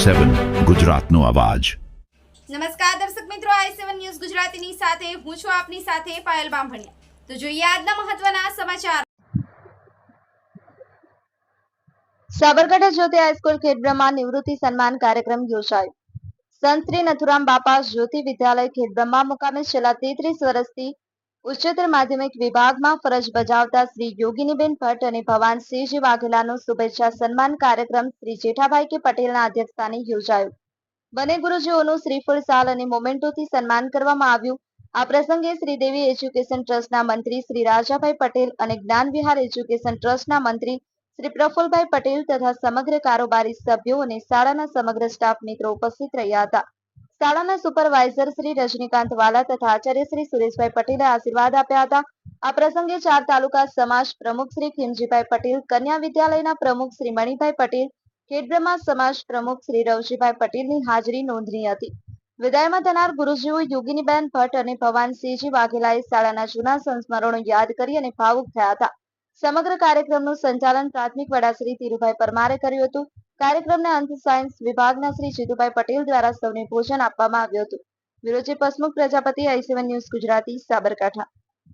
i7 ગુજરાતનો અવાજ। નમસ્કાર દર્શક મિત્રો, i7 ન્યૂઝ ગુજરાતીની સાથે હું છું આપની સાથે પાયલ બામભણિયા। તો જોઈએ આજના મહત્વના સમાચાર। સાબરકાંઠા જ્યોતિ હાઈસ્કૂલ ખેડબ્રહ્મા નિવૃત્તિ સન્માન કાર્યક્રમ યોજાયો। સંત શ્રી નથુરામ બાપા જ્યોતિ વિદ્યાલય ખેડબ્રહ્મા મુકામે છેલ્લા 33 વર્ષથી ઉચ્ચતર માધ્યમિક વિભાગમાં ફરજ બજાવતા શ્રી યોગિનીબેન ભટ્ટ અને ભવાનસિંહજી વાઘેલાનો શુભેચ્છા સન્માન કાર્યક્રમ શ્રી જેઠાભાઈ કે પટેલના અધ્યક્ષસ્થાને યોજાયો। બંને ગુરુજીઓનું શ્રીફળ શાલ અને મોમેન્ટોથી સન્માન કરવામાં આવ્યું। આ પ્રસંગે શ્રીદેવી એજ્યુકેશન ટ્રસ્ટના મંત્રી શ્રી રાજાભાઈ પટેલ અને જ્ઞાન વિહાર એજ્યુકેશન ટ્રસ્ટના મંત્રી શ્રી પ્રફુલભાઈ પટેલ તથા સમગ્ર કારોબારી સભ્યો અને શાળાના સમગ્ર સ્ટાફ મિત્રો ઉપસ્થિત રહ્યા હતા। શાળાના સુપરવાઇઝર શ્રી રજનીકાંત વાલા તથા આચાર્ય શ્રી સુરેશભાઈ પટેલે આશીર્વાદ આપ્યા હતા। આ પ્રસંગે 4 તાલુકા સમાજ પ્રમુખ શ્રી ખીમજીભાઈ પટેલ, કન્યા વિદ્યાલયના પ્રમુખ શ્રી મણિભાઈ પટેલ, ખેડબ્રહ્મા સમાજ પ્રમુખ શ્રી રવજીભાઈ પટેલની હાજરી નોંધની હતી। વિદાયમાં થનાર ગુરુજીઓ યોગિનીબેન ભટ્ટ અને ભવાનસિંહજી વાઘેલાએ શાળાના જૂના સંસ્મરણો યાદ કરી અને ભાવુક થયા હતા। સમગ્ર કાર્યક્રમનું સંચાલન પ્રાથમિક વડા શ્રી ધીરુભાઈ પરમારે કર્યું હતું। કાર્યક્રમના અંત સાયન્સ વિભાગના શ્રી જીતુભાઈ પટેલ દ્વારા સૌને ભોજન આપવામાં આવ્યું હતું। Bureau chief Hasmukh Prajapati, i7 news Gujarati, Sabarkantha.